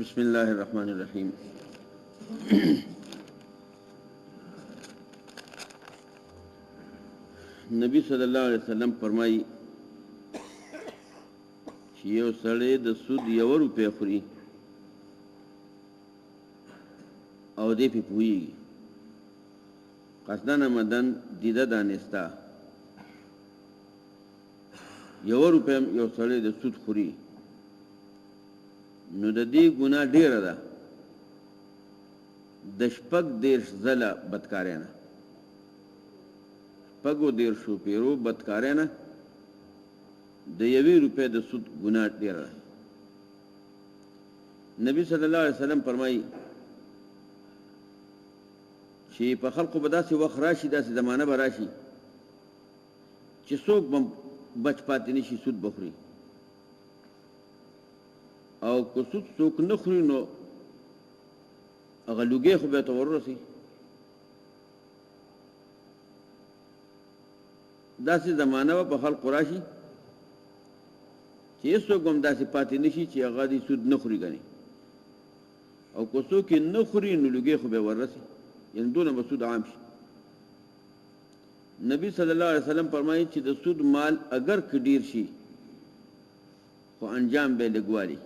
بسم الله الرحمن الرحیم. نبی صلی الله علیه وسلم فرمایي چې یو سړی د سود 1 روپۍ خوري او دې په پوي قصدن مدن دیده دانستا 1 روپۍ یو سړی د سود خوري نو د دې ګناه ډیره ده د شپږ دیرش زله بدکارانه پګو دیر شو پیرو بدکارانه د 1 روپۍ د سود ګناه ډیره ده. نبی صلی الله علیه وسلم فرمایي چې په خلقو به داسې وخت راشي داسې زمانه به راشي چې څوک به بچ پاتې نشي سود بخوري او که سود څوک نه خوري نو هغه لوګي خو به ته ورسي. داسې زمانه به په خلق راشي چې څوک هم داسې پاتې نشي چې هغه دې سود نه خوري غني او که څوک نه خوري نو لوګي خو به ورسي یعنی دونه به سود عام شي. نبی صلی الله علیه وسلم فرمایي چې د سود مال اگر کډیر شي خو انجام به لګوالي